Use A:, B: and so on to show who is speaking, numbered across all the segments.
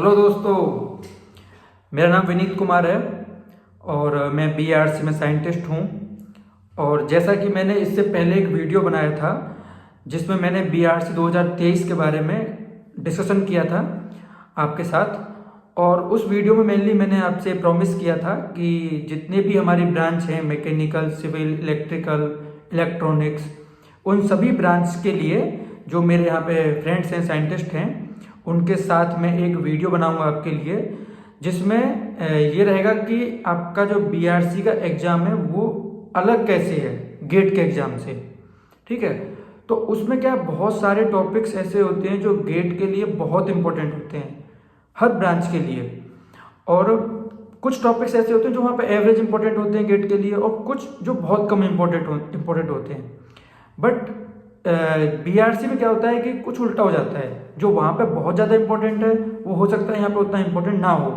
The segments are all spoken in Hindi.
A: हेलो दोस्तों, मेरा नाम विनीत कुमार है और मैं बीआरसी में साइंटिस्ट हूँ। और जैसा कि मैंने इससे पहले एक वीडियो बनाया था जिसमें मैंने बीआरसी 2023 के बारे में डिस्कशन किया था आपके साथ। और उस वीडियो में मेनली मैंने आपसे प्रॉमिस किया था कि जितने भी हमारी ब्रांच हैं, मैकेनिकल, सिविल, इलेक्ट्रिकल, इलेक्ट्रॉनिक्स, उन सभी ब्रांच के लिए जो मेरे यहाँ पे फ्रेंड्स हैं, साइंटिस्ट हैं, उनके साथ मैं एक वीडियो बनाऊंगा आपके लिए, जिसमें ये रहेगा कि आपका जो बीआरसी का एग्ज़ाम है वो अलग कैसे है गेट के एग्ज़ाम से। ठीक है, तो उसमें क्या बहुत सारे टॉपिक्स ऐसे होते हैं जो गेट के लिए बहुत इंपॉर्टेंट होते हैं, हर ब्रांच के लिए। और कुछ टॉपिक्स ऐसे होते हैं जो वहाँ पे एवरेज इंपॉर्टेंट होते हैं गेट के लिए, और कुछ जो बहुत कम इम्पोर्टेंट होते हैं। बट बीआरसी में क्या होता है कि कुछ उल्टा हो जाता है, जो वहाँ पे बहुत ज़्यादा इंपॉर्टेंट है वो हो सकता है यहाँ पे उतना इंपॉर्टेंट ना हो,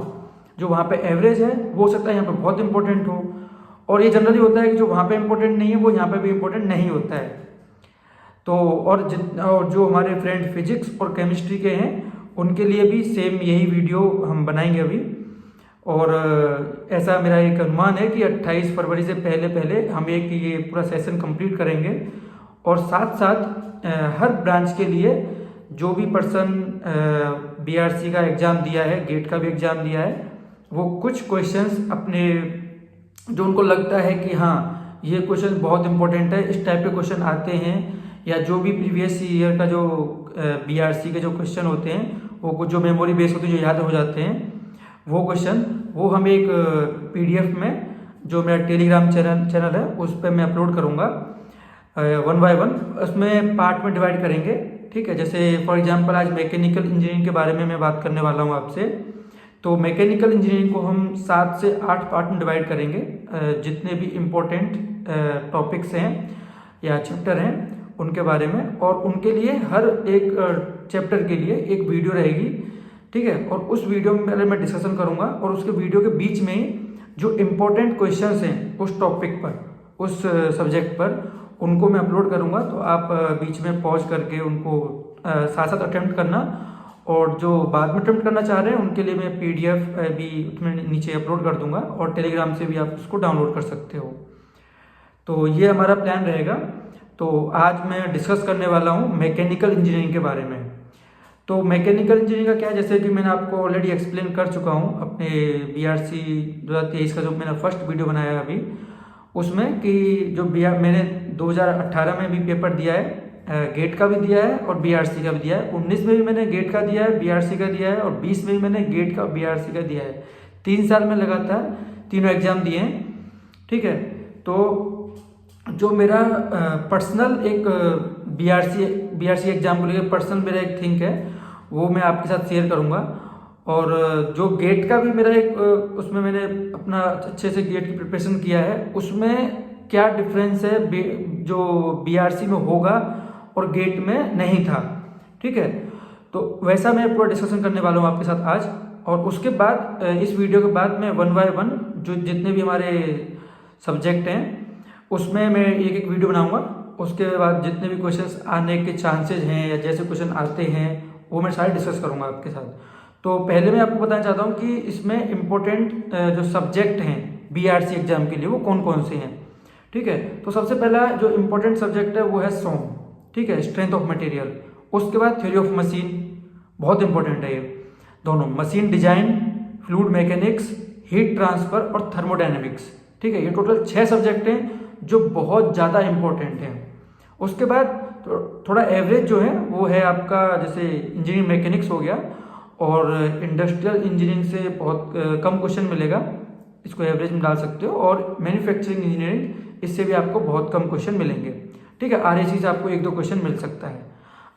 A: जो वहाँ पे एवरेज है वो हो सकता है यहाँ पे बहुत इंपॉर्टेंट हो। और ये जनरली होता है कि जो वहाँ पे इंपॉर्टेंट नहीं है वो यहाँ पे भी इंपॉर्टेंट नहीं होता है। तो और जो हमारे फ्रेंड फिजिक्स और केमिस्ट्री के हैं उनके लिए भी सेम यही वीडियो हम बनाएंगे अभी। और ऐसा मेरा एक अनुमान है कि 28 फरवरी से पहले पहले हम एक ये पूरा सेशन कंप्लीट करेंगे। और साथ साथ हर ब्रांच के लिए जो भी पर्सन बीआरसी का एग्ज़ाम दिया है, गेट का भी एग्ज़ाम दिया है, वो कुछ क्वेश्चंस अपने जो उनको लगता है कि हाँ ये क्वेश्चन बहुत इंपॉर्टेंट है, इस टाइप के क्वेश्चन आते हैं, या जो भी प्रीवियस ईयर का जो बीआरसी के जो क्वेश्चन होते हैं वो कुछ जो मेमोरी बेस होते हैं, जो याद हो जाते हैं, वो क्वेश्चन वो हम एक पीडीएफ में जो मेरा टेलीग्राम चैनल है उस पर मैं अपलोड करूँगा 1 बाय 1, उसमें पार्ट में डिवाइड करेंगे। ठीक है, जैसे फॉर एग्जांपल आज मैकेनिकल इंजीनियरिंग के बारे में मैं बात करने वाला हूँ आपसे। तो मैकेनिकल इंजीनियरिंग को हम 7 से 8 पार्ट में डिवाइड करेंगे। जितने भी इम्पोर्टेंट टॉपिक्स हैं या चैप्टर हैं उनके बारे में, और उनके लिए हर एक चैप्टर के लिए एक वीडियो रहेगी। ठीक है, और उस वीडियो में पहले मैं डिस्कशन करूँगा, और उसके वीडियो के बीच में ही जो इम्पोर्टेंट क्वेश्चंस हैं उस टॉपिक पर, उस सब्जेक्ट पर, उनको मैं अपलोड करूँगा। तो आप बीच में पॉज करके उनको साथ साथ अटेम्प्ट करना, और जो बाद में अटेम्प्ट करना चाह रहे हैं उनके लिए मैं पीडीएफ भी उसमें नीचे अपलोड कर दूंगा, और टेलीग्राम से भी आप उसको डाउनलोड कर सकते हो। तो ये हमारा प्लान रहेगा। तो आज मैं डिस्कस करने वाला हूँ मैकेनिकल इंजीनियरिंग के बारे में। तो मैकेनिकल इंजीनियरिंग का क्या है, जैसे कि मैंने आपको ऑलरेडी एक्सप्लेन कर चुका हूँ अपने बीआरसी 2023 का जो मैंने फर्स्ट वीडियो बनाया है अभी, उसमें कि जो मैंने 2018 में भी पेपर दिया है, गेट का भी दिया है और बीआरसी का भी दिया है। 19 में भी मैंने गेट का दिया है, बीआरसी का दिया है, और 20 में भी मैंने गेट का बीआरसी का दिया है। 3 साल में लगातार तीनों एग्जाम दिए हैं। ठीक है, तो जो मेरा पर्सनल एक बीआरसी एग्जाम को लेकर पर्सनल मेरा एक थिंक है वो मैं आपके साथ शेयर करूँगा। और जो गेट का भी मेरा एक उसमें मैंने अपना अच्छे से गेट की प्रिपरेशन किया है, उसमें क्या डिफरेंस है जो बीआरसी में होगा और गेट में नहीं था। ठीक है, तो वैसा मैं पूरा डिस्कशन करने वाला हूँ आपके साथ आज। और उसके बाद इस वीडियो के बाद मैं 1 बाय 1 जो जितने भी हमारे सब्जेक्ट हैं उसमें मैं एक एक वीडियो बनाऊँगा। उसके बाद जितने भी क्वेश्चंस आने के चांसेज हैं या जैसे क्वेश्चन आते हैं वो मैं सारे डिस्कस करूँगा आपके साथ। तो पहले मैं आपको बताना चाहता हूँ कि इसमें इम्पोर्टेंट जो सब्जेक्ट हैं बीआरसी एग्जाम के लिए वो कौन कौन से हैं। ठीक है, तो सबसे पहला जो इम्पोर्टेंट सब्जेक्ट है वो है सॉम। ठीक है, स्ट्रेंथ ऑफ मटेरियल। उसके बाद थ्योरी ऑफ मशीन, बहुत इंपॉर्टेंट है ये दोनों, machine design, fluid mechanics, heat transfer और थर्मोडायनेमिक्स। ठीक है, ये टोटल 6 सब्जेक्ट हैं जो बहुत ज़्यादा इंपॉर्टेंट हैं। उसके बाद तो थोड़ा एवरेज जो है वो है आपका, जैसे इंजीनियरिंग मैकेनिक्स हो गया, और इंडस्ट्रियल इंजीनियरिंग से बहुत कम क्वेश्चन मिलेगा, इसको एवरेज में डाल सकते हो। और मैन्युफैक्चरिंग इंजीनियरिंग, इससे भी आपको बहुत कम क्वेश्चन मिलेंगे। ठीक है, आरएसी से आपको 1-2 क्वेश्चन मिल सकता है।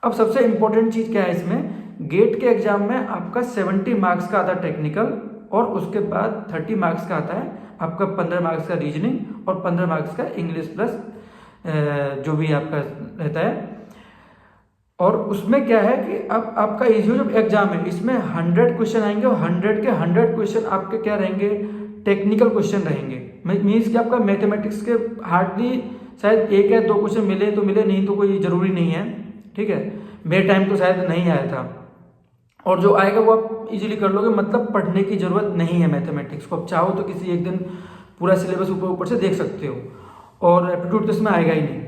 A: अब सबसे इंपॉर्टेंट चीज़ क्या है इसमें, गेट के एग्जाम में आपका 70 मार्क्स का आता है टेक्निकल, और उसके बाद 30 मार्क्स का आता है आपका 15 मार्क्स का रीजनिंग और 15 मार्क्स का इंग्लिश प्लस जो भी आपका रहता है। और उसमें क्या है कि अब आपका ये जो एग्जाम है इसमें 100 क्वेश्चन आएंगे, और 100 के 100 क्वेश्चन आपके क्या रहेंगे, टेक्निकल क्वेश्चन रहेंगे। मीन्स कि आपका मैथमेटिक्स के हार्डली शायद 1 या 2 क्वेश्चन मिले तो मिले, नहीं तो कोई ज़रूरी नहीं है। ठीक है, मेरे टाइम तो शायद नहीं आया था। और जो आएगा वो आप इजीली कर लोगे, मतलब पढ़ने की ज़रूरत नहीं है मैथमेटिक्स को। आप चाहो तो किसी एक दिन पूरा सिलेबस ऊपर से देख सकते हो, और एप्टीट्यूड तो इसमें आएगा ही नहीं,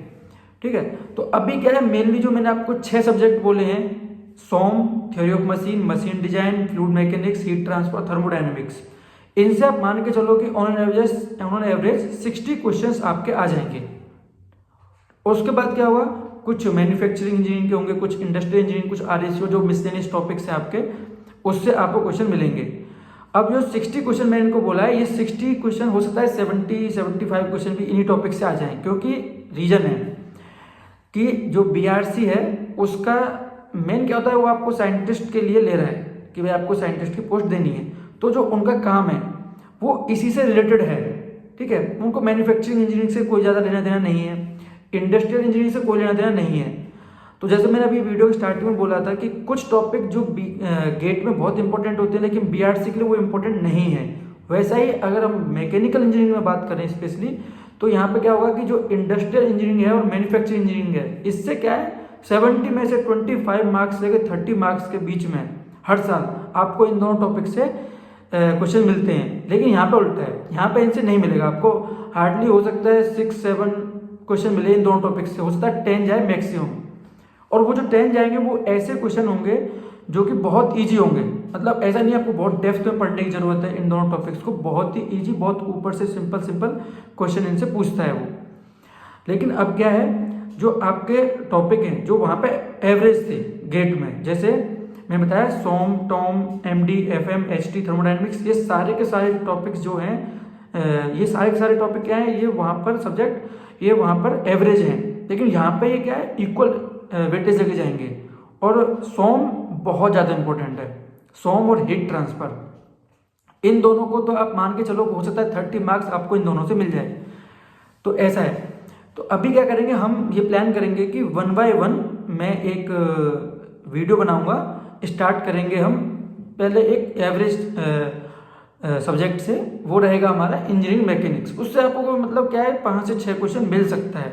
A: ठीक है। तो अभी क्या है, मेनली जो मैंने आपको 6 सब्जेक्ट बोले हैं, SOM, theory of machine, machine design, fluid mechanics, heat transfer, thermodynamics, इनसे आप मान के चलो कि ऑन एवरेज 60 क्वेश्चंस आपके आ जाएंगे। और उसके बाद क्या हुआ, कुछ मैन्युफैक्चरिंग इंजीनियरिंग के होंगे, कुछ इंडस्ट्रियल इंजीनियरिंग, कुछ आरएसओ, जो मिसलेनियस टॉपिक्स हैं आपके, उससे आपको क्वेश्चन मिलेंगे। अब जो 60 क्वेश्चन मैंने इनको बोला है, ये 60 क्वेश्चन हो सकता है 75 क्वेश्चन भी इन्हीं टॉपिक से आ जाएं, क्योंकि रीजन है कि जो बीआरसी है उसका मेन क्या होता है, वो आपको साइंटिस्ट के लिए ले रहा है कि भाई आपको साइंटिस्ट की पोस्ट देनी है, तो जो उनका काम है वो इसी से रिलेटेड है, ठीक है। उनको मैन्युफैक्चरिंग इंजीनियरिंग से कोई ज़्यादा लेना देना नहीं है, इंडस्ट्रियल इंजीनियरिंग से कोई लेना देना नहीं है। तो जैसे मैंने अभी वीडियो की स्टार्टिंग में बोला था कि कुछ टॉपिक जो गेट में बहुत इंपॉर्टेंट होते हैं लेकिन बीआरसी के लिए वो इंपॉर्टेंट नहीं है, वैसा ही अगर हम मैकेनिकल इंजीनियरिंग में बात करें स्पेशली, तो यहाँ पे क्या होगा कि जो इंडस्ट्रियल इंजीनियरिंग है और मैन्युफैक्चरिंग इंजीनियरिंग है, इससे क्या है 70 में से 25 मार्क्स से 30 मार्क्स के बीच में हर साल आपको इन दोनों टॉपिक से क्वेश्चन मिलते हैं। लेकिन यहाँ पे उल्टा है, यहाँ पे इनसे नहीं मिलेगा आपको, हार्डली हो सकता है 6-7 क्वेश्चन मिले इन दोनों टॉपिक से, हो सकता है 10 जाए मैक्सिमम। और वो जो 10 जाएंगे वो ऐसे क्वेश्चन होंगे जो कि बहुत ईजी होंगे, मतलब ऐसा नहीं आपको बहुत डेप्थ में पढ़ने की जरूरत है इन दोनों टॉपिक्स को, बहुत ही ईजी, बहुत ऊपर से सिंपल क्वेश्चन इनसे पूछता है वो। लेकिन अब क्या है, जो आपके टॉपिक हैं जो वहाँ पे एवरेज थे गेट में, जैसे मैं बताया SOM, TOM, MD, FM, HT, thermodynamics, ये सारे के सारे टॉपिक्स जो हैं, ये सारे के सारे टॉपिक क्या है, ये वहाँ पर सब्जेक्ट, ये वहाँ पर एवरेज हैं। लेकिन यहाँ पे ये क्या है, इक्वल वेटेज लेके जाएंगे। और सोम बहुत ज़्यादा इंपॉर्टेंट है, सोम और हीट ट्रांसफर, इन दोनों को तो आप मान के चलो हो सकता है 30 मार्क्स आपको इन दोनों से मिल जाए। तो ऐसा है। तो अभी क्या करेंगे, हम ये प्लान करेंगे कि 1 बाय 1 मैं एक वीडियो बनाऊंगा। स्टार्ट करेंगे हम पहले एक एवरेज सब्जेक्ट से, वो रहेगा हमारा इंजीनियरिंग मैकेनिक्स। उससे आपको मतलब क्या है 5 से 6 क्वेश्चन मिल सकता है,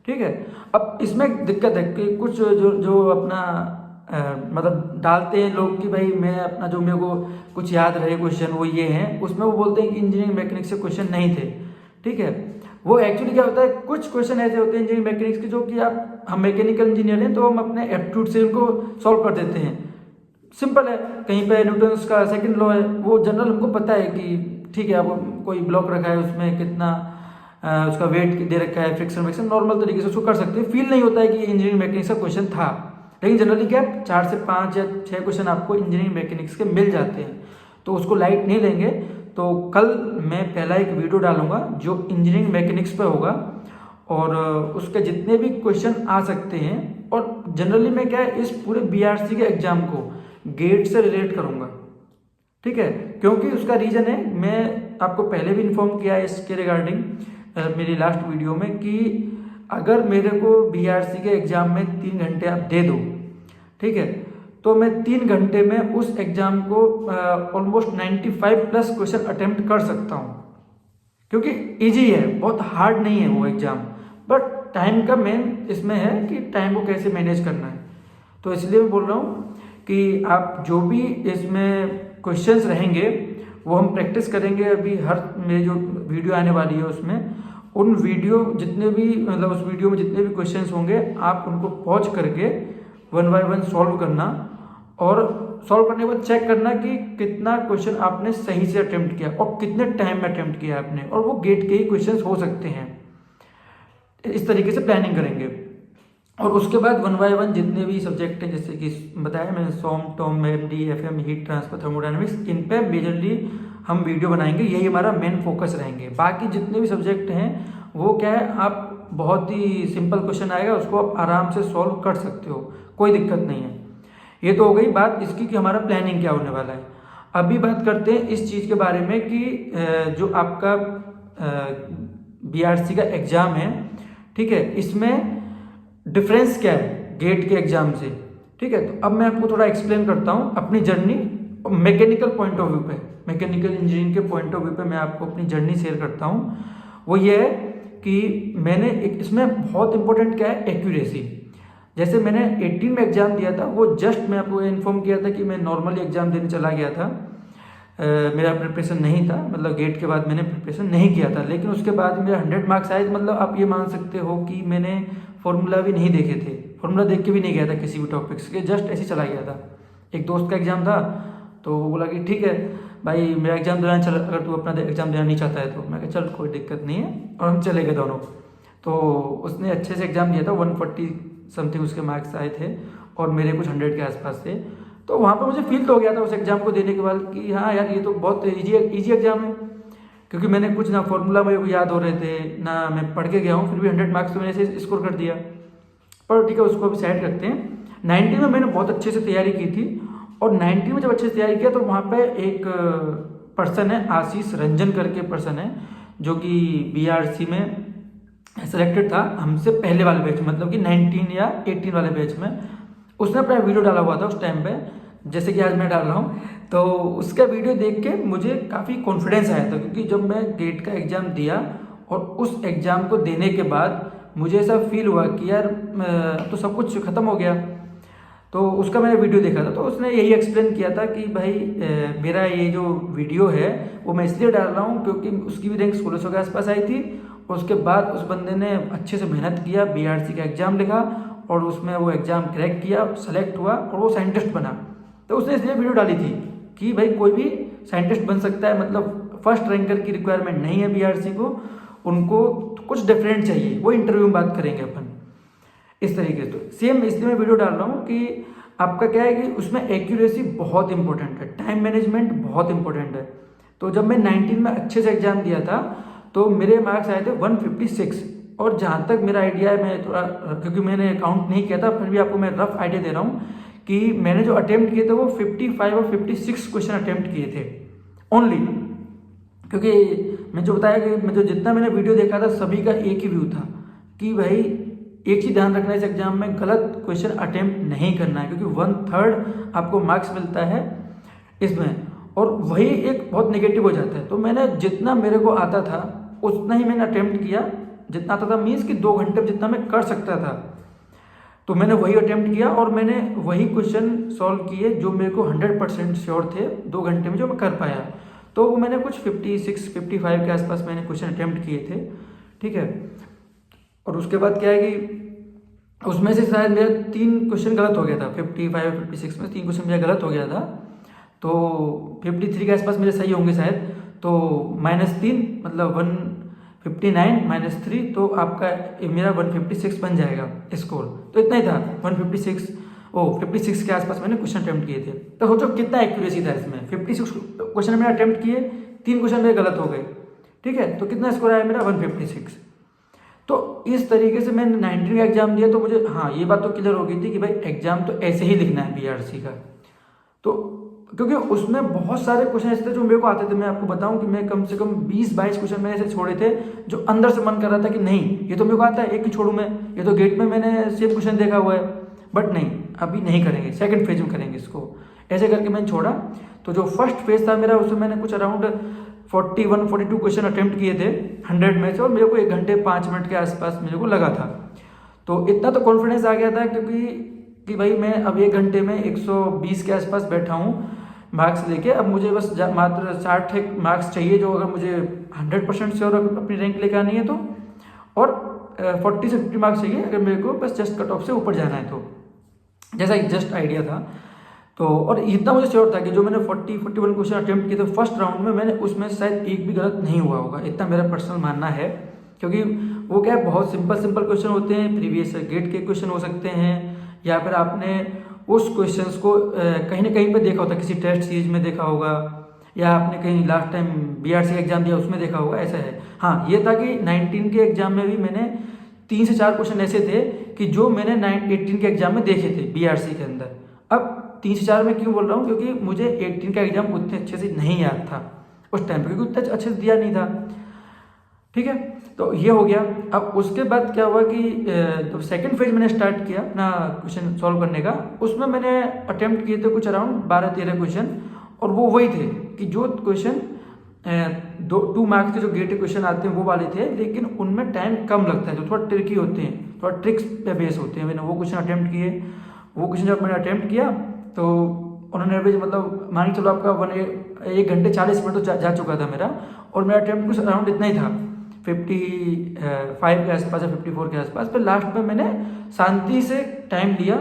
A: ठीक है। अब इसमें दिक्कत है कि कुछ जो अपना मतलब डालते हैं लोग कि भाई मैं अपना जो मेरे को कुछ याद रहे क्वेश्चन वो ये हैं, उसमें वो बोलते हैं कि इंजीनियरिंग मैकेनिक्स से क्वेश्चन नहीं थे, ठीक है। वो एक्चुअली क्या होता है, कुछ क्वेश्चन ऐसे होते हैं इंजीनियरिंग मैकेनिक्स के जो कि हम मैकेनिकल इंजीनियर हैं तो हम अपने एप्टीट्यूड से उनको सॉल्व कर देते हैं। सिंपल है, कहीं पे न्यूटन्स का सेकंड लॉ है, वो जनरल हमको पता है कि ठीक है, अब कोई ब्लॉक रखा है उसमें कितना उसका वेट दे रखा है, फ्रिक्शन फ्रिक्शन नॉर्मल तरीके से उसको कर सकते हैं, फील नहीं होता है कि इंजीनियरिंग मैकेनिक्स का क्वेश्चन था। लेकिन जनरली क्या 4 से 5 या 6 क्वेश्चन आपको इंजीनियरिंग मैकेनिक्स के मिल जाते हैं, तो उसको लाइट नहीं लेंगे। तो कल मैं पहला एक वीडियो डालूंगा जो इंजीनियरिंग मैकेनिक्स पे होगा, और उसके जितने भी क्वेश्चन आ सकते हैं, और जनरली मैं क्या है इस पूरे बीआरसी के एग्जाम को गेट से रिलेट करूंगा, ठीक है। क्योंकि उसका रीजन है, मैं आपको पहले भी इन्फॉर्म किया है इसके रिगार्डिंग मेरी लास्ट वीडियो में, कि अगर मेरे को बीआरसी के एग्जाम में 3 घंटे आप दे दो, ठीक है, तो मैं 3 घंटे में उस एग्जाम को ऑलमोस्ट 95+ क्वेश्चन अटेम्प्ट कर सकता हूँ, क्योंकि इजी है, बहुत हार्ड नहीं है वो एग्जाम। बट टाइम का मेन इसमें है कि टाइम को कैसे मैनेज करना है। तो इसलिए मैं बोल रहा हूँ कि आप जो भी इसमें क्वेश्चंस रहेंगे वो हम प्रैक्टिस करेंगे। अभी हर मेरी जो वीडियो आने वाली है उसमें उन वीडियो जितने भी मतलब उस वीडियो में जितने भी क्वेश्चंस होंगे आप उनको पॉज करके 1 बाय 1 सॉल्व करना, और सॉल्व करने के बाद चेक करना कि कितना क्वेश्चन आपने सही से अटेम्प्ट किया और कितने टाइम में अटेम्प्ट किया आपने, और वो गेट के ही क्वेश्चंस हो सकते हैं। इस तरीके से प्लानिंग करेंगे। और उसके बाद 1 बाय 1 जितने भी सब्जेक्ट हैं, जैसे कि बताया मैंने SOM, TOM, MD, FM, heat transfer, thermodynamics, इन पे मेजरली हम वीडियो बनाएंगे, यही हमारा मेन फोकस रहेंगे। बाकी जितने भी सब्जेक्ट हैं वो क्या है, आप बहुत ही सिंपल क्वेश्चन आएगा उसको आप आराम से सॉल्व कर सकते हो, कोई दिक्कत नहीं है। ये तो हो गई बात इसकी कि हमारा प्लानिंग क्या होने वाला है। अभी बात करते हैं इस चीज़ के बारे में कि जो आपका बीआरसी का एग्ज़ाम है, ठीक है, इसमें डिफरेंस क्या है गेट के एग्जाम से, ठीक है। तो अब मैं आपको थोड़ा एक्सप्लेन करता हूँ अपनी journey mechanical point of view पे, मैकेनिकल इंजीनियरिंग के पॉइंट ऑफ व्यू पे मैं आपको अपनी जर्नी शेयर करता हूँ। वो ये है कि मैंने एक इसमें बहुत इंपॉर्टेंट क्या है, एक्यूरेसी। जैसे मैंने 18 में एग्ज़ाम दिया था, वो जस्ट मैं आपको इन्फॉर्म किया था कि मैं नॉर्मली एग्ज़ाम देने चला गया था। मेरा प्रिपरेशन नहीं था, मतलब गेट के बाद मैंने प्रिपरेशन नहीं किया था, लेकिन उसके बाद मेरा 100 मार्क्स आए। मतलब आप ये मान सकते हो कि मैंने फॉर्मूला भी नहीं देखे थे, फॉर्मूला देख के भी नहीं गया था किसी भी टॉपिक्स के, जस्ट ऐसे चला गया था। एक दोस्त का एग्ज़ाम था तो वो बोला कि ठीक है भाई मेरा एग्ज़ाम देना चल, अगर तू अपना एग्ज़ाम देना नहीं चाहता है तो। मैं कहा चल कोई दिक्कत नहीं है, और हम चले गए दोनों। तो उसने अच्छे से एग्ज़ाम दिया था, 140 समथिंग उसके मार्क्स आए थे और मेरे कुछ 100 के आसपास थे। तो वहाँ पर मुझे फील तो हो गया था उस एग्ज़ाम को देने के बाद कि हाँ यार ये तो बहुत ईजी एग्ज़ाम है, क्योंकि मैंने कुछ ना फॉर्मूला मेरे को याद हो रहे थे ना मैं पढ़ के गया हूँ, फिर भी 100 मार्क्स तो मैंने ऐसे स्कोर कर दिया। पर ठीक है, उसको अभी साइड रखते हैं। 90 में मैंने बहुत अच्छे से तैयारी की थी, और 90 में जब अच्छे से तैयारी किया तो वहाँ पे एक पर्सन है, आशीष रंजन करके पर्सन है, जो कि BRC में सेलेक्टेड था हमसे पहले वाले बैच में, मतलब कि 19 या 18 वाले बैच में। उसने अपना वीडियो डाला हुआ था उस टाइम पे, जैसे कि आज मैं डाल रहा हूँ। तो उसका वीडियो देख के मुझे काफ़ी कॉन्फिडेंस आया था, क्योंकि जब मैं गेट का एग्ज़ाम दिया और उस एग्ज़ाम को देने के बाद मुझे ऐसा फील हुआ कि यार तो सब कुछ ख़त्म हो गया। तो उसका मैंने वीडियो देखा था, तो उसने यही एक्सप्लेन किया था कि भाई मेरा ये जो वीडियो है वो मैं इसलिए डाल रहा हूँ क्योंकि उसकी भी रैंक 1600 के आसपास आई थी, और उसके बाद उस बंदे ने अच्छे से मेहनत किया, BRC का एग्ज़ाम लिखा और उसमें वो एग्ज़ाम क्रैक किया, सेलेक्ट हुआ और वो साइंटिस्ट बना। तो उसने इसलिए वीडियो डाली थी कि भाई कोई भी साइंटिस्ट बन सकता है, मतलब फर्स्ट रैंकर की रिक्वायरमेंट नहीं है BRC को, उनको कुछ डिफरेंट चाहिए, वो इंटरव्यू में बात करेंगे अपन इस तरीके से। तो सेम इसलिए मैं वीडियो डाल रहा हूँ कि आपका क्या है कि उसमें एक्यूरेसी बहुत इंपॉर्टेंट है, टाइम मैनेजमेंट बहुत इंपॉर्टेंट है। तो जब मैं 19 में अच्छे से एग्ज़ाम दिया था तो मेरे मार्क्स आए थे 156, और जहाँ तक मेरा आइडिया है, मैं थोड़ा क्योंकि मैंने काउंट नहीं किया था, फिर भी आपको मैं रफ आइडिया दे रहा हूँ कि मैंने जो अटेम्प्ट किए थे वो 55 और 56 क्वेश्चन अटेम्प्ट किए थे ओनली। क्योंकि मैं जो बताया कि मैं जो जितना मैंने वीडियो देखा था सभी का एक ही व्यू था कि भाई एक चीज़ ध्यान रखना है इस एग्जाम में, गलत क्वेश्चन अटेम्प्ट नहीं करना है, क्योंकि 1/3 आपको मार्क्स मिलता है इसमें, और वही एक बहुत नेगेटिव हो जाता है। तो मैंने जितना मेरे को आता था उतना ही मैंने अटेम्प्ट किया, जितना आता था मीन्स कि 2 घंटे में जितना मैं कर सकता था, तो मैंने वही अटेम्प्ट किया और मैंने वही क्वेश्चन सॉल्व किए जो मेरे को 100% श्योर थे 2 घंटे में जो मैं कर पाया। तो वो मैंने कुछ 56-55 के आसपास मैंने क्वेश्चन अटेम्प्ट किए थे, ठीक है। और उसके बाद क्या है कि उसमें से शायद मेरा 3 क्वेश्चन गलत हो गया था, 55 और 56 में 3 क्वेश्चन मेरा गलत हो गया था, तो 53 के आसपास मेरे सही होंगे शायद। तो -3 मतलब 159 -3, तो आपका मेरा 156 बन जाएगा स्कोर। तो इतना ही था, 56 के आसपास मैंने क्वेश्चन अटेम्प्ट किए थे। तो सोचो कितना एक्यूरेसी था इसमें, 56 क्वेश्चन मैंने अटेम्प्ट किए, 3 क्वेश्चन मेरे गलत हो गए, ठीक है। तो कितना स्कोर आया मेरा 156। तो इस तरीके से मैंने 19 का एग्जाम दिया, तो मुझे हाँ ये बात तो क्लियर हो गई थी कि भाई एग्जाम तो ऐसे ही लिखना है BRC का। तो क्योंकि उसमें बहुत सारे क्वेश्चन ऐसे थे जो मेरे को आते थे, मैं आपको बताऊं कि मैं कम से कम 20-22 क्वेश्चन मैंने ऐसे छोड़े थे जो अंदर से मन कर रहा था कि नहीं ये तो मेरे को आता है, एक ही छोड़ूं मैं, ये तो गेट में मैंने सेम क्वेश्चन देखा हुआ है, बट नहीं अभी नहीं करेंगे, सेकंड फेज में करेंगे इसको। ऐसे करके मैंने छोड़ा। तो जो फर्स्ट फेज था मेरा उसमें मैंने कुछ अराउंड 41-42 क्वेश्चन अटेम्प्ट किए थे 100 में से, और मेरे को 1 घंटे 5 मिनट के आसपास मेरे को लगा था। तो इतना तो कॉन्फिडेंस आ गया था क्योंकि भाई मैं अब 1 घंटे में 120 के आसपास बैठा हूँ मार्क्स लेके। अब मुझे बस मात्र 60 मार्क्स चाहिए, जो अगर मुझे 100% श्योर अपनी रैंक लेकर आनी है तो, और 40 से 50 मार्क्स चाहिए अगर मेरे को बस जस्ट कट ऑफ से ऊपर जाना है तो, जैसा जस्ट आइडिया था। तो और इतना मुझे श्योर था कि जो मैंने 41 क्वेश्चन अटेम्प्ट किए थे फर्स्ट राउंड में, मैंने उसमें शायद एक भी गलत नहीं हुआ होगा, इतना मेरा पर्सनल मानना है। क्योंकि वो क्या है, बहुत सिंपल क्वेश्चन होते हैं, प्रीवियस गेट के क्वेश्चन हो सकते हैं, या फिर आपने उस क्वेश्चंस को कहीं ना कहीं पे देखा होता, किसी टेस्ट सीरीज में देखा होगा, या आपने कहीं लास्ट टाइम BRC एग्जाम दिया उसमें देखा होगा, ऐसा है। हाँ ये था कि 19 के एग्जाम में भी मैंने 3 से 4 क्वेश्चन ऐसे थे कि जो मैंने 18 के एग्जाम में देखे थे BRC के अंदर। अब 3 से 4 में क्यों बोल रहा हूँ, क्योंकि मुझे 18 का एग्जाम उतने अच्छे से नहीं याद था उस टाइम पे, क्योंकि उतना अच्छे से दिया नहीं था, ठीक है। तो ये हो गया। अब उसके बाद क्या हुआ कि जब सेकंड फेज मैंने स्टार्ट किया अपना क्वेश्चन सॉल्व करने का, उसमें मैंने अटेम्प्ट किए थे कुछ अराउंड 12-13 क्वेश्चन, और वो वही थे कि जो क्वेश्चन दो 2 मार्क्स के जो गेट क्वेश्चन आते हैं वो वाले थे, लेकिन उनमें टाइम कम लगता है, जो थोड़ा ट्रिकी होते हैं, थोड़ा ट्रिक्स पे बेस होते हैं। मैंने वो क्वेश्चन अटेम्प्ट किए। वो क्वेश्चन जब मैंने अटेम्प्ट किया तो उन्होंने एवरेज मतलब मान के चलो आपका 1 घंटे 40 मिनट तो जा चुका था मेरा, और मेरा अटेम्प्ट कुछ अराउंड इतना ही था, 55 के आसपास या 54 के आसपास। फिर लास्ट में मैंने शांति से टाइम लिया।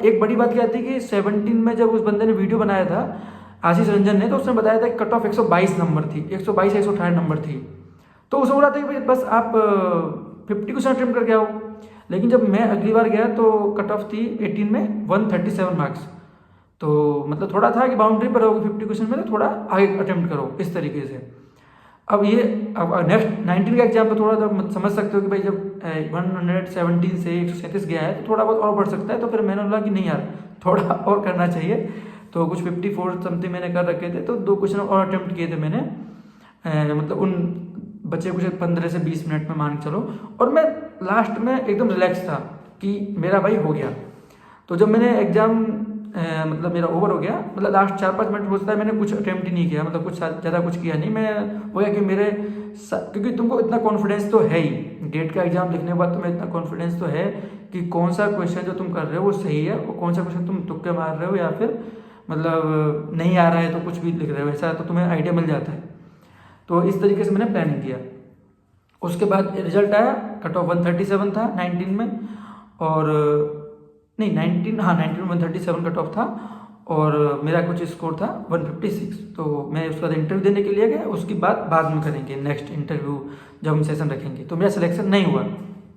A: एक बड़ी बात क्या थी कि 17 में जब उस बंदे ने वीडियो बनाया था, आशीष रंजन ने, तो उसने बताया था कि कट ऑफ 122 नंबर थी, 122 या 118 नंबर थी। तो उसने बोला था कि भाई बस आप 50 क्वेश्चन अटेम्प्ट करके आओ। लेकिन जब मैं अगली बार गया तो कट ऑफ थी 18 में 137 मार्क्स। तो मतलब थोड़ा था कि बाउंड्री पर रहोगे 50 क्वेश्चन में, तो थोड़ा आगे अटेम्प्ट करो इस तरीके से। अब नेक्स्ट 19 का एग्जाम पे थोड़ा तो समझ सकते हो कि भाई जब 117 से 137 गया है तो थोड़ा बहुत और बढ़ सकता है। तो फिर मैंने बोला कि नहीं यार, थोड़ा और करना चाहिए। तो कुछ 54 समथिंग मैंने कर रखे थे, तो 2 क्वेश्चन और अटेम्प्ट किए थे मैंने। मतलब उन बचे कुछ 15 से 20 मिनट में मान के चलो, और मैं लास्ट में एकदम रिलैक्स था कि मेरा भाई हो गया। तो जब मैंने एग्जाम मतलब मेरा ओवर हो गया, मतलब लास्ट 4-5 मिनट होता है, मैंने कुछ अटेम्प्ट ही नहीं किया, मतलब कुछ ज़्यादा कुछ किया नहीं। मैं हो गया कि क्योंकि तुमको इतना कॉन्फिडेंस तो है ही, गेट का एग्जाम लिखने के बाद तुम्हें इतना कॉन्फिडेंस तो है कि कौन सा क्वेश्चन जो तुम कर रहे हो वो सही है, और कौन सा क्वेश्चन तुम तुक्के मार रहे हो या फिर मतलब नहीं आ रहा है तो कुछ भी लिख रहे हो, ऐसा तो तुम्हें आइडिया मिल जाता है। तो इस तरीके से मैंने प्लानिंग किया। उसके बाद रिजल्ट आया, कट ऑफ 137 था 19 में, और नहीं 19 हाँ 19 में 137 कट ऑफ था, और मेरा कुछ स्कोर था 156। तो मैं उसके बाद इंटरव्यू देने के लिए गया। उसकी बात बाद में करेंगे, नेक्स्ट इंटरव्यू जब हम सेशन रखेंगे। तो मेरा सिलेक्शन नहीं हुआ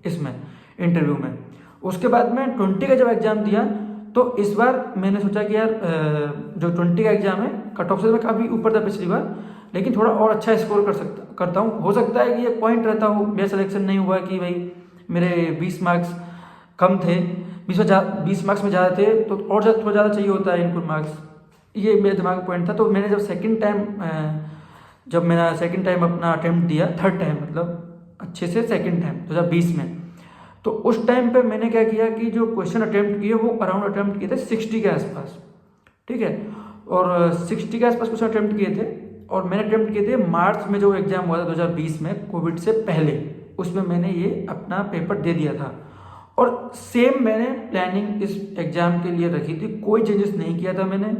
A: इसमें इंटरव्यू में। उसके बाद में 20 का जब एग्ज़ाम दिया, तो इस बार मैंने सोचा कि यार जो 20 का एग्ज़ाम है, कट ऑफ से मैं काफ़ी ऊपर था पिछली बार, लेकिन थोड़ा और अच्छा स्कोर करता हूँ। हो सकता है कि एक पॉइंट रहता हो, मेरा सिलेक्शन नहीं हुआ कि भाई मेरे 20 मार्क्स कम थे, 20 मार्क्स में ज़्यादा थे, तो और थोड़ा ज़्यादा चाहिए होता है इनपुट मार्क्स। ये मेरे दिमाग में पॉइंट था। तो मैंने जब मेरा सेकंड टाइम अपना अटेम्प्ट दिया, थर्ड टाइम मतलब अच्छे से सेकंड टाइम 2020 में, तो उस टाइम पे मैंने क्या किया कि जो क्वेश्चन अटेम्प्ट किए वो अराउंड अटेम्प्ट किए थे 60 के आसपास, ठीक है। और 60 के आसपास क्वेश्चन अटेम्प्ट किए थे, और मैंने अटेम्प्ट किए थे मार्च में जो एग्ज़ाम हुआ था 2020 में, कोविड से पहले, उसमें मैंने ये अपना पेपर दे दिया था। और सेम मैंने प्लानिंग इस एग्ज़ाम के लिए रखी थी, कोई चेंजेस नहीं किया था मैंने।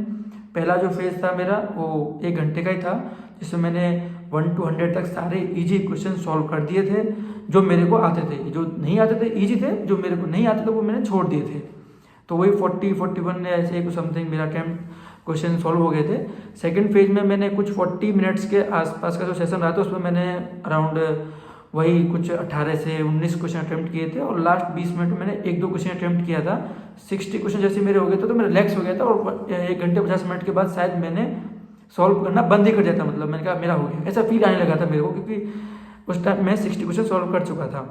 A: पहला जो फेज़ था मेरा वो 1 घंटे का ही था, जिसमें मैंने 1 to 100 तक सारे इजी क्वेश्चन सॉल्व कर दिए थे जो मेरे को आते थे। जो नहीं आते थे इजी थे, जो मेरे को नहीं आते थे वो मैंने छोड़ दिए थे। तो वही 41 ऐसे कुछ समथिंग मेरा अटेम्प्ट क्वेश्चन सॉल्व हो गए थे। सेकंड फेज में मैंने कुछ 40 मिनट्स के आसपास का जो सेशन रहा था उसमें मैंने अराउंड वही कुछ 18 से 19 क्वेश्चन अटेम्प्ट किए थे, और लास्ट 20 मिनट में मैंने 1-2 क्वेश्चन अटेम्प्ट किया था। 60 क्वेश्चन जैसे मेरे हो गए थे तो मैं रिलैक्स हो गया था, और 1 घंटे 50 मिनट के बाद शायद मैंने सॉल्व करना बंद ही कर दिया था। मतलब मैंने कहा मेरा हो गया, ऐसा फील आने लगा था मेरे को, क्योंकि उस टाइम मैं 60 क्वेश्चन सॉल्व कर चुका था।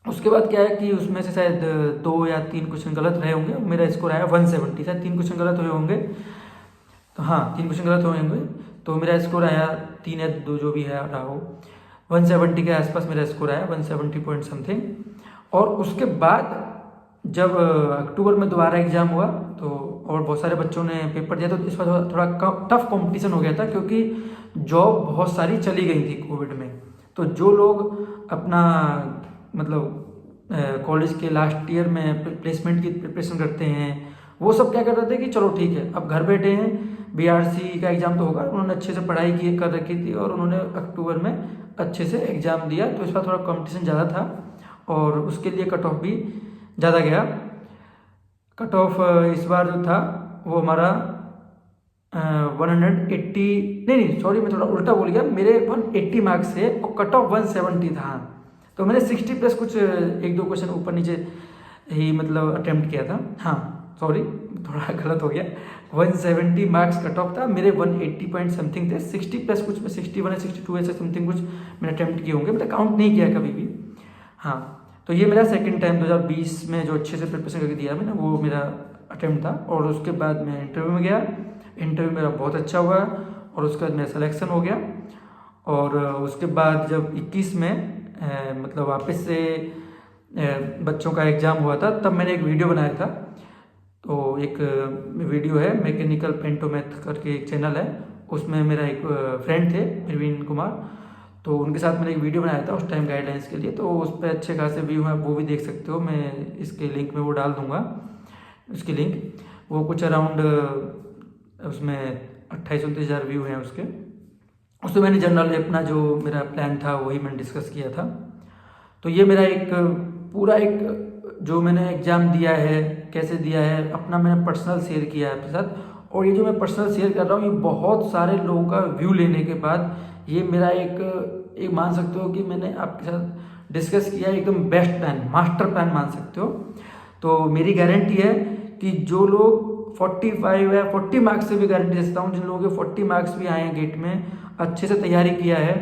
A: उसके बाद क्या है कि उसमें से शायद 2 या 3 क्वेश्चन गलत रहे होंगे, मेरा स्कोर आया 170। शायद 3 क्वेश्चन गलत हुए होंगे, तो हाँ 3 क्वेश्चन गलत हुए होंगे, तो मेरा स्कोर आया 3 या 2 जो भी है रहा हो, 170 के आसपास मेरा स्कोर आया, 170 पॉइंट समथिंग। और उसके बाद जब अक्टूबर में दोबारा एग्ज़ाम हुआ तो और बहुत सारे बच्चों ने पेपर दिया, तो इस बार थोड़ा टफ कंपटीशन हो गया था, क्योंकि जॉब बहुत सारी चली गई थी कोविड में। तो जो लोग अपना मतलब कॉलेज के लास्ट ईयर में प्लेसमेंट की प्रिपरेशन करते हैं, वो सब क्या कर रहे थे कि चलो ठीक है अब घर बैठे हैं, BRC का एग्ज़ाम तो होगा। उन्होंने अच्छे से पढ़ाई की कर रखी थी, और उन्होंने अक्टूबर में अच्छे से एग्ज़ाम दिया। तो इस बार थोड़ा कंपटीशन ज़्यादा था, और उसके लिए कट ऑफ भी ज़्यादा गया। कट ऑफ इस बार जो था वो हमारा 180 नहीं सॉरी, मैं थोड़ा उल्टा बोल गया, मेरे 180 मार्क्स से कट ऑफ 170 था। तो मैंने 60 प्लस कुछ 1-2 क्वेश्चन ऊपर नीचे ही मतलब अटेम्प्ट किया था। हाँ सॉरी, थोड़ा गलत हो गया, 170 मार्क्स कट ऑफ था, मेरे 180 पॉइंट समथिंग थे। 60 प्लस कुछ 61 या 62 ऐसे समथिंग कुछ मैंने अटेम्प्ट किए होंगे, मतलब काउंट नहीं किया कभी भी। हाँ, तो ये मेरा सेकंड टाइम 2020 में जो अच्छे से प्रिपरेशन करके दिया मैंने, वो मेरा अटेम्प्ट था। और उसके बाद मैं इंटरव्यू में गया, इंटरव्यू मेरा बहुत अच्छा हुआ, और उसके बाद मेरा सिलेक्शन हो गया। और उसके बाद जब 21 में मतलब वापस से बच्चों का एग्ज़ाम हुआ था, तब मैंने एक वीडियो बनाया था। तो एक वीडियो है, मैकेनिकल पेंटोमैथ करके एक चैनल है, उसमें मेरा एक फ्रेंड थे प्रवीण कुमार, तो उनके साथ मैंने एक वीडियो बनाया था उस टाइम गाइडलाइंस के लिए, तो उस पर अच्छे खासे व्यू हैं, वो भी देख सकते हो। मैं इसके लिंक में वो डाल दूंगा, उसकी लिंक। वो कुछ अराउंड उसमें 28-29 हज़ार व्यू हैं उसके। उसमें मैंने जनरल अपना जो मेरा प्लान था वही मैंने डिस्कस किया था। तो ये मेरा एक पूरा एक जो मैंने एग्ज़ाम दिया है, कैसे दिया है, अपना मैंने पर्सनल शेयर किया है आपके साथ। और ये जो मैं पर्सनल शेयर कर रहा हूँ, ये बहुत सारे लोगों का व्यू लेने के बाद ये मेरा एक मान सकते हो कि मैंने आपके साथ डिस्कस किया एकदम बेस्ट प्लान, मास्टर प्लान मान सकते हो। तो मेरी गारंटी है कि जो लोग 45 या 40 मार्क्स से भी गारंटी देता हूँ, जिन लोगों के 40 मार्क्स भी आए हैं गेट में, अच्छे से तैयारी किया है,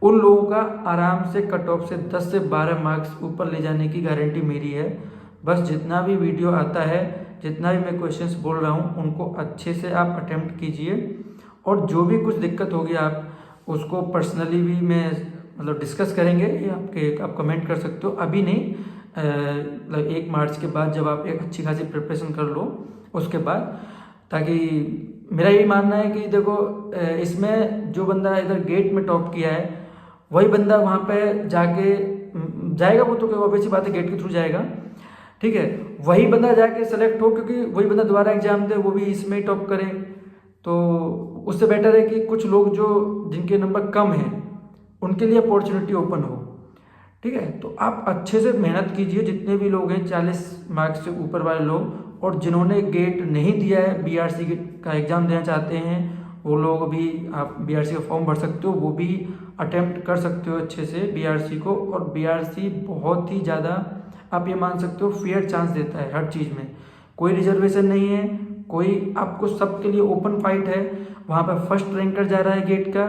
A: उन लोगों का आराम से कट ऑफ से 10 से 12 मार्क्स ऊपर ले जाने की गारंटी मेरी है। बस जितना भी वीडियो आता है, जितना भी मैं क्वेश्चंस बोल रहा हूँ, उनको अच्छे से आप अटेम्प्ट कीजिए। और जो भी कुछ दिक्कत होगी आप उसको पर्सनली भी मैं मतलब डिस्कस करेंगे, ये आप कमेंट कर सकते हो, अभी नहीं, मतलब 1 मार्च के बाद जब आप एक अच्छी खासी प्रिपरेशन कर लो उसके बाद। ताकि मेरा यही मानना है कि देखो इसमें जो बंदा इधर गेट में टॉप किया है वही बंदा वहाँ पे जाके जाएगा, वो तो ऑब्वियस सी बात है गेट के थ्रू जाएगा, ठीक है। वही बंदा जाके सेलेक्ट हो, क्योंकि वही बंदा दोबारा एग्जाम दे, वो भी इसमें ही टॉप करे। तो उससे बेटर है कि कुछ लोग जो जिनके नंबर कम हैं उनके लिए अपॉर्चुनिटी ओपन हो, ठीक है। तो आप अच्छे से मेहनत कीजिए, जितने भी लोग हैं 40 मार्क्स से ऊपर वाले लोग, और जिन्होंने गेट नहीं दिया है, बीआरसी का एग्ज़ाम देना चाहते हैं, वो लोग भी आप बीआरसी का फॉर्म भर सकते हो, वो भी अटेम्प्ट कर सकते हो अच्छे से बीआरसी को। और बीआरसी बहुत ही ज़्यादा आप ये मान सकते हो फेयर चांस देता है हर चीज़ में, कोई रिजर्वेशन नहीं है, कोई आपको सबके लिए ओपन फाइट है। वहाँ पर फर्स्ट रैंकर जा रहा है गेट का,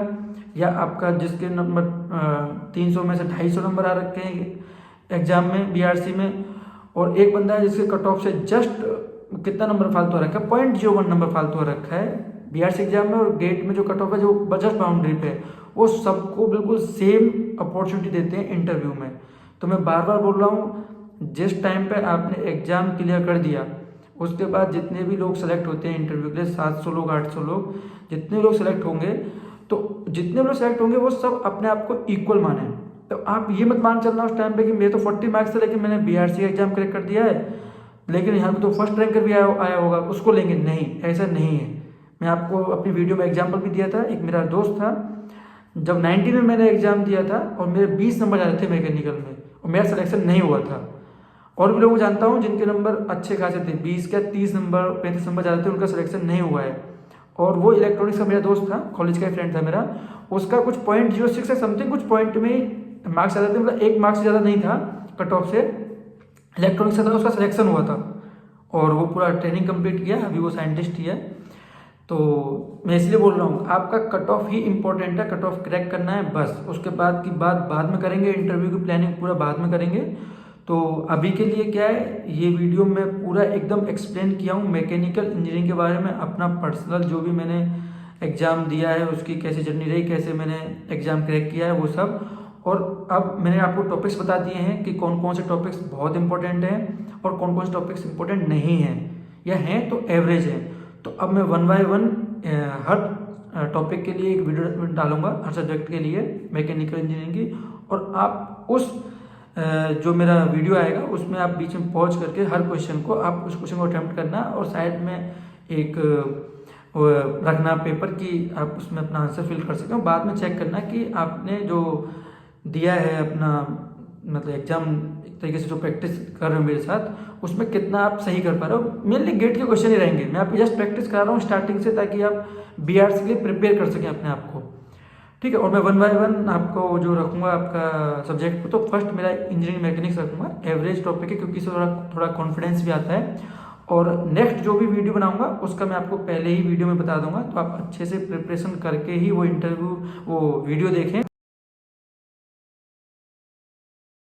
A: या आपका जिसके नंबर 300 में से 250 नंबर आ रखे हैं एग्ज़ाम में बीआरसी में, और एक बंदा है जिसके कट ऑफ से जस्ट कितना नंबर फालतू आ रखा है, 0.01 नंबर फालतू आ रखा है बीआरसी एग्जाम में। और गेट में जो कट ऑफ है जो जस्ट बाउंड्री पे है, वो सबको बिल्कुल सेम अपॉर्चुनिटी देते हैं इंटरव्यू में। तो मैं बार बार बोल रहा हूँ, जिस टाइम पे आपने एग्ज़ाम क्लियर कर दिया उसके बाद जितने भी लोग सेलेक्ट होते हैं इंटरव्यू के लिए, 700 लोग 800 लोग जितने लोग सेलेक्ट होंगे, तो जितने लोग सेलेक्ट होंगे वो सब अपने आप को इक्वल माने। तो आप ये मत मान चलना उस टाइम पे कि मेरे तो 40 मार्क्स थे लेकिन मैंने बीआरसी का एग्जाम क्रैक कर दिया है, लेकिन यहाँ पे तो फर्स्ट रैंकर भी आया होगा, उसको लेंगे। नहीं, ऐसा नहीं है। मैं आपको अपनी वीडियो में एग्जाम्पल भी दिया था। एक मेरा दोस्त था, जब 19 में मैंने एग्जाम दिया था और मेरे 20 नंबर आ रहे थे मैकेनिकल में, और मेरा सिलेक्शन नहीं हुआ था। और भी लोग जानता हूँ जिनके नंबर अच्छे खासे थे, 20 क्या 30 नंबर 35 नंबर जा रहे थे, उनका सिलेक्शन नहीं हुआ है। और वो इलेक्ट्रॉनिक्स का मेरा दोस्त था, कॉलेज का फ्रेंड था मेरा, उसका कुछ 0.06 या समथिंग कुछ पॉइंट में मार्क्स आ रहे थे, मतलब 1 मार्क्स से ज़्यादा नहीं था कट ऑफ से, इलेक्ट्रॉनिक्स का था, उसका सिलेक्शन हुआ था। और वो पूरा ट्रेनिंग कंप्लीट किया, अभी वो साइंटिस्ट ही है। तो मैं इसलिए बोल रहा हूँ, आपका कट ऑफ ही इंपॉर्टेंट है, कट ऑफ क्रैक करना है बस। उसके बाद की बात बाद में करेंगे, इंटरव्यू की प्लानिंग पूरा बाद में करेंगे। तो अभी के लिए क्या है, ये वीडियो मैं पूरा एकदम एक्सप्लेन किया हूँ मैकेनिकल इंजीनियरिंग के बारे में, अपना पर्सनल जो भी मैंने एग्ज़ाम दिया है उसकी कैसी जर्नी रही, कैसे मैंने एग्ज़ाम क्रैक किया है वो सब। और अब मैंने आपको टॉपिक्स बता दिए हैं कि कौन कौन से टॉपिक्स बहुत इंपॉर्टेंट हैं और कौन कौन से टॉपिक्स इंपॉर्टेंट नहीं हैं, या हैं तो एवरेज हैं। तो अब मैं 1 बाय 1 हर टॉपिक के लिए एक वीडियो डालूंगा, हर सब्जेक्ट के लिए मैकेनिकल इंजीनियरिंग की। और आप उस जो मेरा वीडियो आएगा उसमें आप बीच में पॉज करके हर क्वेश्चन को आप उस क्वेश्चन को अटेम्प्ट करना, और साइड में एक रखना पेपर कि आप उसमें अपना आंसर फिल कर सकें। बाद में चेक करना कि आपने जो दिया है अपना मतलब एग्जाम, एक तरीके से जो प्रैक्टिस कर रहे हो मेरे साथ, उसमें कितना आप सही कर पा रहे हो। मेनली गेट के क्वेश्चन ही रहेंगे, मैं आपको जस्ट प्रैक्टिस करा रहा हूँ स्टार्टिंग से, ताकि आप बीआरसी के लिए प्रिपेयर कर सकें अपने आप को, ठीक है। और मैं 1 बाय 1 आपको जो रखूँगा आपका सब्जेक्ट को, तो फर्स्ट मेरा इंजीनियरिंग मैकेनिक्स रखूँगा, एवरेज टॉपिक है क्योंकि इससे थोड़ा कॉन्फिडेंस भी आता है। और नेक्स्ट जो भी वीडियो बनाऊंगा उसका मैं आपको पहले ही वीडियो में बता दूंगा, तो आप अच्छे से प्रिपरेशन करके ही वो इंटरव्यू वो वीडियो देखें।